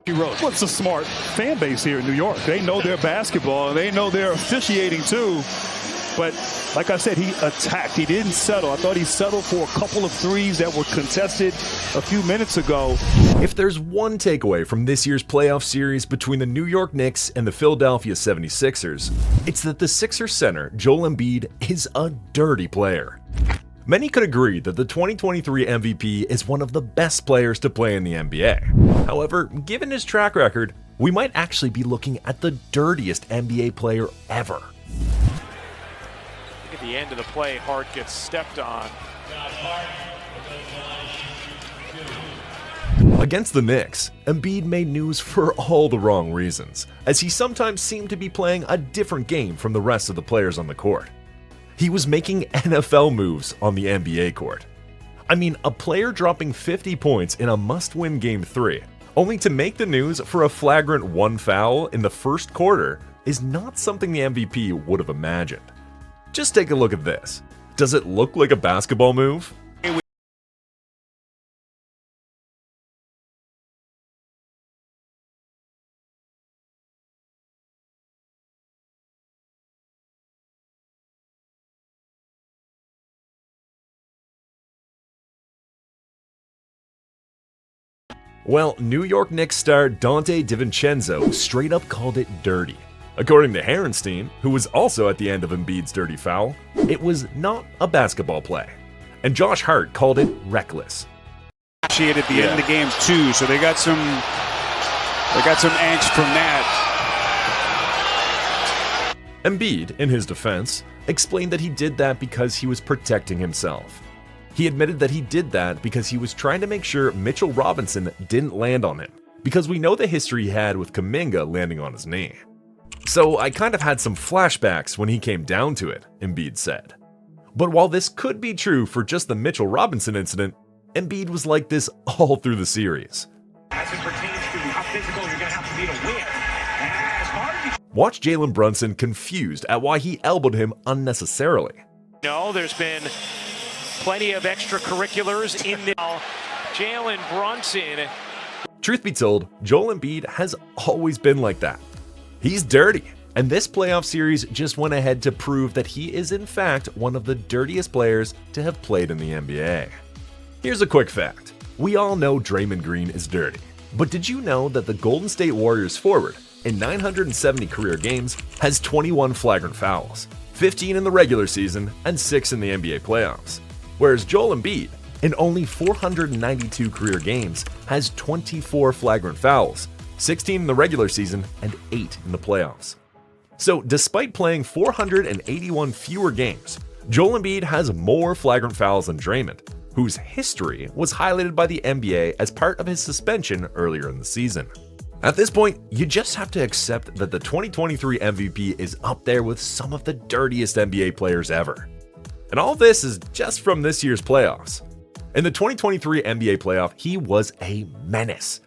He wrote, what's a smart fan base here in New York? They know their basketball, and they know they're officiating too. But like I said, he attacked. He didn't settle. I thought he settled for a couple of threes that were contested a few minutes ago. If there's one takeaway from this year's playoff series between the New York Knicks and the Philadelphia 76ers, it's that the Sixers center, Joel Embiid, is a dirty player. Many could agree that the 2023 MVP is one of the best players to play in the NBA. However, given his track record, we might actually be looking at the dirtiest NBA player ever. At the end of the play, Hart gets stepped on. Against the Knicks, Embiid made news for all the wrong reasons, as he sometimes seemed to be playing a different game from the rest of the players on the court. He was making NFL moves on the NBA court. I mean, a player dropping 50 points in a must-win Game 3, only to make the news for a flagrant 1 foul in the first quarter, is not something the MVP would have imagined. Just take a look at this. Does it look like a basketball move? Well, New York Knicks star Dante DiVincenzo straight up called it dirty. According to Herenstein, who was also at the end of Embiid's dirty foul, it was not a basketball play. And Josh Hart called it reckless. She had at the end of game 2, so they got some angst from that. Embiid, in his defense, explained that he did that because he was protecting himself. He admitted that he did that because he was trying to make sure Mitchell Robinson didn't land on him, because we know the history he had with Kuminga landing on his knee. So I kind of had some flashbacks when he came down to it, Embiid said. But while this could be true for just the Mitchell Robinson incident, Embiid was like this all through the series. As it pertains to how physical you're going to have to be to win. As hard as you Watch Jalen Brunson confused at why he elbowed him unnecessarily. No, there's been plenty of extracurriculars in the Jalen Brunson. Truth be told, Joel Embiid has always been like that. He's dirty, and this playoff series just went ahead to prove that he is in fact one of the dirtiest players to have played in the NBA. Here's a quick fact. We all know Draymond Green is dirty, but did you know that the Golden State Warriors forward, in 970 career games, has 21 flagrant fouls, 15 in the regular season and 6 in the NBA playoffs? Whereas Joel Embiid, in only 492 career games, has 24 flagrant fouls, 16 in the regular season and 8 in the playoffs. So despite playing 481 fewer games, Joel Embiid has more flagrant fouls than Draymond, whose history was highlighted by the NBA as part of his suspension earlier in the season. At this point, you just have to accept that the 2023 MVP is up there with some of the dirtiest NBA players ever. And all this is just from this year's playoffs. In the 2023 NBA playoff, he was a menace.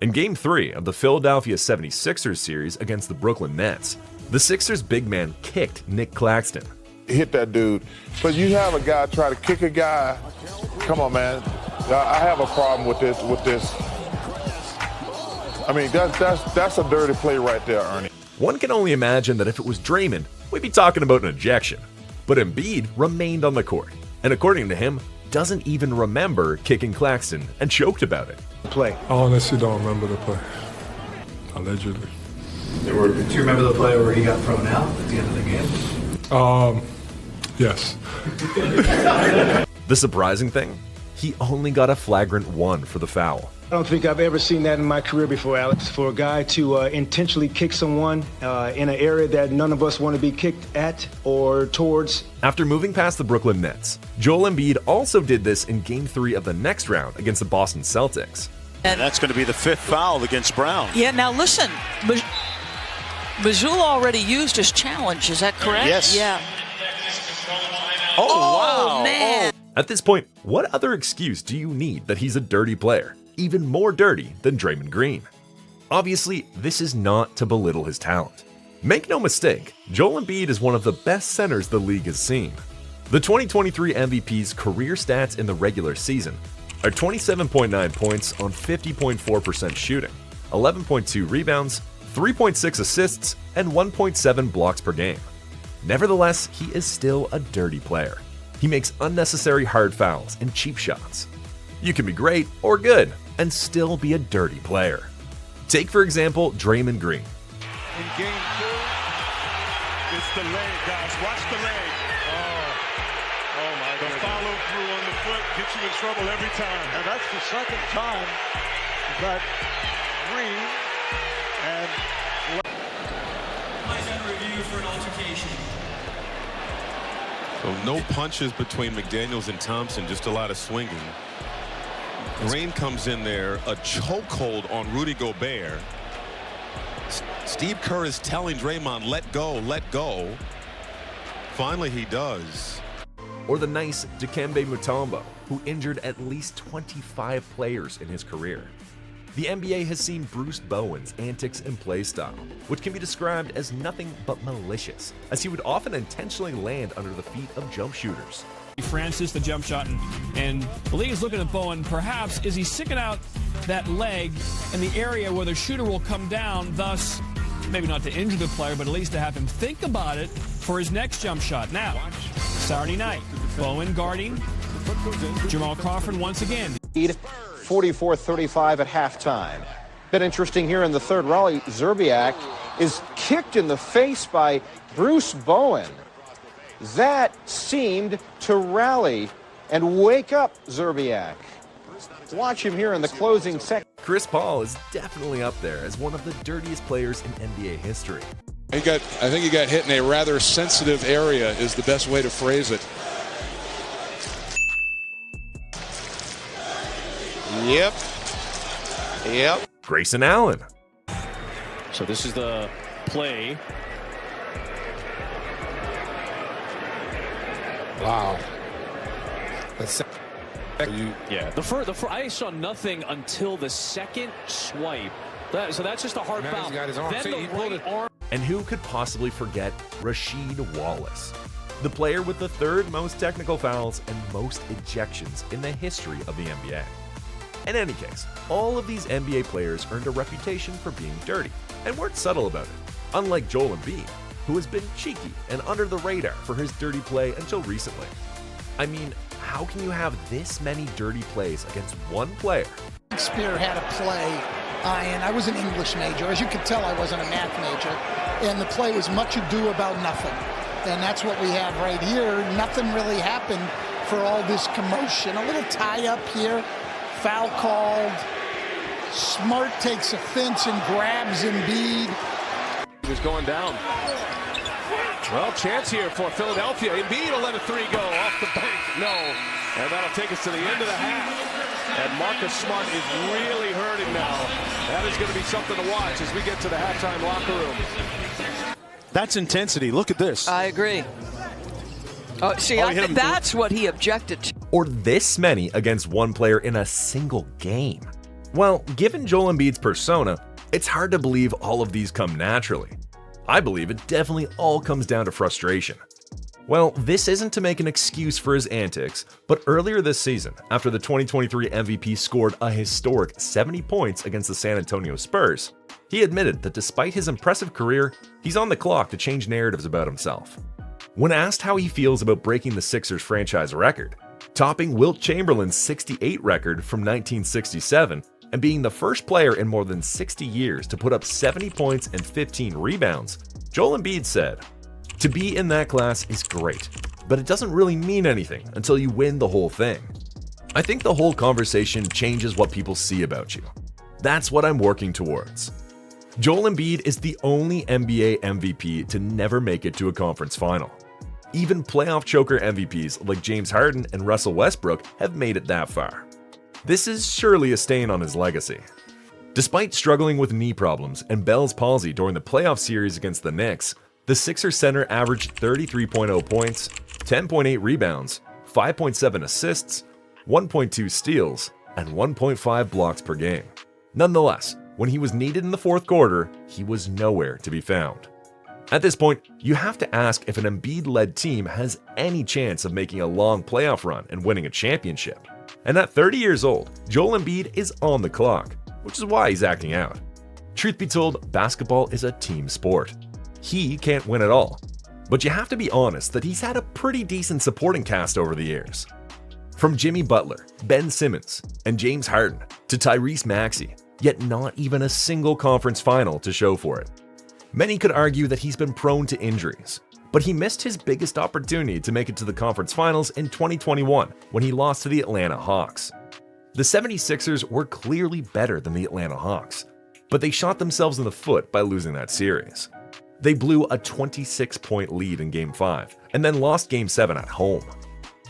In Game 3 of the Philadelphia 76ers series against the Brooklyn Nets, the Sixers big man kicked Nick Claxton. Hit that dude. But you have a guy try to kick a guy. Come on, man. I have a problem with this. I mean, that's a dirty play right there, Ernie. One can only imagine that if it was Draymond, we'd be talking about an ejection. But Embiid remained on the court, and according to him, doesn't even remember kicking Claxton and choked about it. Play. I honestly don't remember the play. Allegedly. Do you remember the play where he got thrown out at the end of the game? Yes. The surprising thing? He only got a flagrant 1 for the foul. I don't think I've ever seen that in my career before, Alex. For a guy to intentionally kick someone in an area that none of us want to be kicked at or towards. After moving past the Brooklyn Nets, Joel Embiid also did this in Game 3 of the next round against the Boston Celtics. And that's going to be the 5th foul against Brown. Yeah, now listen, Mazzulla already used his challenge, is that correct? Yes. Yeah. Oh, wow. Man. At this point, what other excuse do you need that he's a dirty player, even more dirty than Draymond Green? Obviously, this is not to belittle his talent. Make no mistake, Joel Embiid is one of the best centers the league has seen. The 2023 MVP's career stats in the regular season are 27.9 points on 50.4% shooting, 11.2 rebounds, 3.6 assists, and 1.7 blocks per game. Nevertheless, he is still a dirty player. He makes unnecessary hard fouls and cheap shots. You can be great or good and still be a dirty player. Take, for example, Draymond Green. In game 2, it's the leg, guys. Watch the leg. Oh my God. The follow through on the foot gets you in trouble every time. And that's the second time that Green and review for an altercation. So no punches between McDaniels and Thompson, just a lot of swinging. Green comes in there, a chokehold on Rudy Gobert. Steve Kerr is telling Draymond, let go, let go. Finally, he does. Or the nice Dikembe Mutombo, who injured at least 25 players in his career. The NBA has seen Bruce Bowen's antics and play style, which can be described as nothing but malicious, as he would often intentionally land under the feet of jump shooters. Francis, the jump shot, and the league is looking at Bowen. Perhaps is he sticking out that leg in the area where the shooter will come down, thus maybe not to injure the player, but at least to have him think about it for his next jump shot. Now, Saturday night, Bowen guarding Jamal Crawford once again. 44-35 at halftime. Been interesting here in the third. Raleigh Zerbiak is kicked in the face by Bruce Bowen. That seemed to rally and wake up Zerbiak. Watch him here in the closing second. Chris Paul is definitely up there as one of the dirtiest players in NBA history. I think he got hit in a rather sensitive area is the best way to phrase it. Yep. Grayson Allen. So this is the play. Wow. I saw nothing until the second swipe. So that's just a hard foul. Then the right arm. And who could possibly forget Rasheed Wallace, the player with the third most technical fouls and most ejections in the history of the NBA. In any case, all of these NBA players earned a reputation for being dirty and weren't subtle about it, unlike Joel Embiid, who has been cheeky and under the radar for his dirty play until recently. I mean, how can you have this many dirty plays against one player? Shakespeare had a play, and I was an English major. As you could tell, I wasn't a math major. And the play was much ado about nothing. And that's what we have right here. Nothing really happened for all this commotion. A little tie up here, foul called. Smart takes offense and grabs Embiid. He was going down. Well, chance here for Philadelphia. Embiid will let a three go off the bank. No. And that'll take us to the end of the half. And Marcus Smart is really hurting now. That is going to be something to watch as we get to the halftime locker room. That's intensity. Look at this. I agree. I think that's what he objected to. Or this many against one player in a single game. Well, given Joel Embiid's persona, it's hard to believe all of these come naturally. I believe it definitely all comes down to frustration. Well, this isn't to make an excuse for his antics, but earlier this season, after the 2023 MVP scored a historic 70 points against the San Antonio Spurs, he admitted that despite his impressive career, he's on the clock to change narratives about himself. When asked how he feels about breaking the Sixers franchise record, topping Wilt Chamberlain's 68 record from 1967, and being the first player in more than 60 years to put up 70 points and 15 rebounds, Joel Embiid said, "To be in that class is great, but it doesn't really mean anything until you win the whole thing. I think the whole conversation changes what people see about you. That's what I'm working towards." Joel Embiid is the only NBA MVP to never make it to a conference final. Even playoff choker MVPs like James Harden and Russell Westbrook have made it that far. This is surely a stain on his legacy. Despite struggling with knee problems and Bell's palsy during the playoff series against the Knicks, the Sixers center averaged 33.0 points, 10.8 rebounds, 5.7 assists, 1.2 steals, and 1.5 blocks per game. Nonetheless, when he was needed in the fourth quarter, he was nowhere to be found. At this point, you have to ask if an Embiid-led team has any chance of making a long playoff run and winning a championship. And at 30 years old, Joel Embiid is on the clock, which is why he's acting out. Truth be told, basketball is a team sport. He can't win it all. But you have to be honest that he's had a pretty decent supporting cast over the years. From Jimmy Butler, Ben Simmons, and James Harden to Tyrese Maxey, yet not even a single conference final to show for it. Many could argue that he's been prone to injuries, but he missed his biggest opportunity to make it to the conference finals in 2021 when he lost to the Atlanta Hawks. The 76ers were clearly better than the Atlanta Hawks, but they shot themselves in the foot by losing that series. They blew a 26-point lead in Game 5 and then lost Game 7 at home.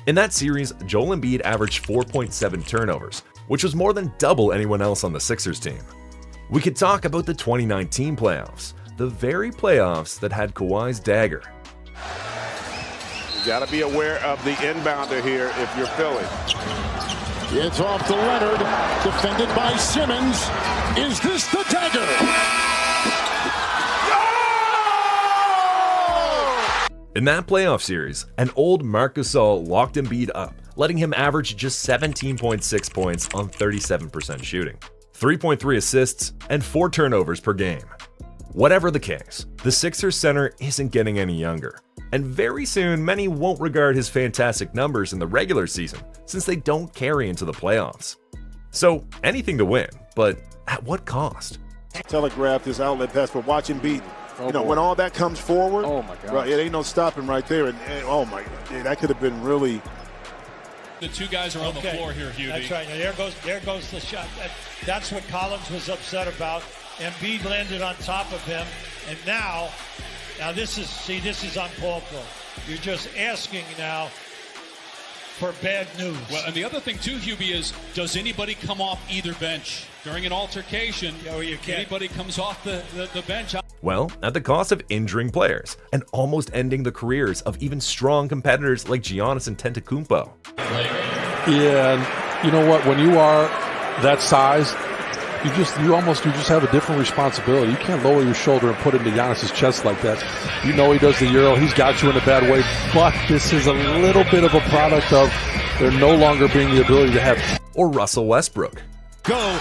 In that series, Joel Embiid averaged 4.7 turnovers, which was more than double anyone else on the Sixers team. We could talk about the 2019 playoffs, the very playoffs that had Kawhi's dagger. You got to be aware of the inbounder here if you're Philly. It's off to Leonard, defended by Simmons. Is this the dagger? In that playoff series, an old Marc Gasol locked Embiid up, letting him average just 17.6 points on 37% shooting, 3.3 assists, and 4 turnovers per game. Whatever the case, the Sixers center isn't getting any younger, and very soon many won't regard his fantastic numbers in the regular season since they don't carry into the playoffs. So anything to win, but at what cost? Telegraphed his outlet pass, but watch Embiid. When all that comes forward, oh my God, it ain't no stopping right there. And oh my, that could have been really. The two guys are on the floor here, Hubie. That's right. Now there goes the shot. That's what Collins was upset about. Embiid landed on top of him, and now this is uncalled for. You're just asking now for bad news. Well, and the other thing too, Hubie, is does anybody come off either bench during an altercation? No, you can't. Anybody comes off the bench? Well, at the cost of injuring players and almost ending the careers of even strong competitors like Giannis Antetokounmpo. Yeah, and you know what? When you are that size, you just have a different responsibility. You can't lower your shoulder and put it into Giannis's chest like that. You know he does the Euro. He's got you in a bad way. But this is a little bit of a product of there no longer being the ability to have. Or Russell Westbrook. Go.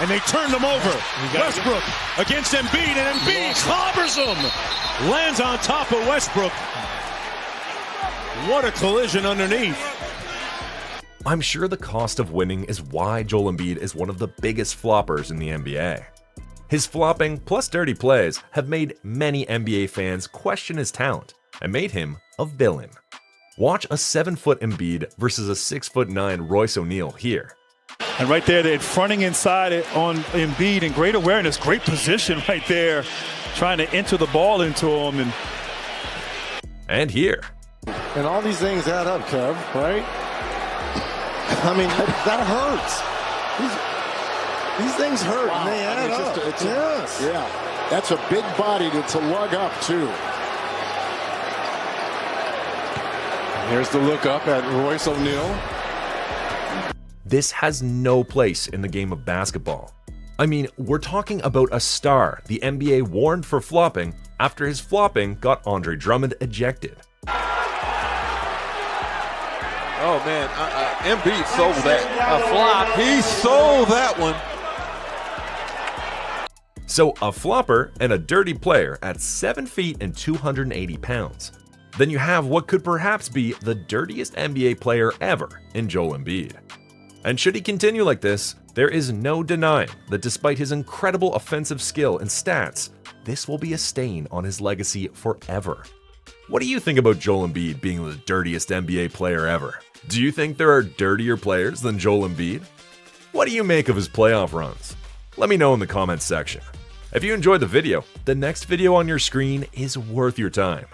And they turned him over. Westbrook against Embiid, and Embiid clobbers him. Lands on top of Westbrook. What a collision underneath. I'm sure the cost of winning is why Joel Embiid is one of the biggest floppers in the NBA. His flopping plus dirty plays have made many NBA fans question his talent and made him a villain. Watch a 7-foot Embiid versus a 6'9" Royce O'Neal here. And right there, they're fronting inside it on Embiid in great awareness, great position right there, trying to enter the ball into him. And here. And all these things add up, Kev, right? I mean, that hurts. These things hurt, and they add up. Yes. Yeah, that's a big body to lug up, too. Here's the look up at Royce O'Neal. This has no place in the game of basketball. I mean, we're talking about a star the NBA warned for flopping after his flopping got Andre Drummond ejected. Oh man, Embiid sold that. A flop. He sold that one. So a flopper and a dirty player at 7 feet and 280 pounds. Then you have what could perhaps be the dirtiest NBA player ever in Joel Embiid. And should he continue like this, there is no denying that despite his incredible offensive skill and stats, this will be a stain on his legacy forever. What do you think about Joel Embiid being the dirtiest NBA player ever? Do you think there are dirtier players than Joel Embiid? What do you make of his playoff runs? Let me know in the comments section. If you enjoyed the video, the next video on your screen is worth your time.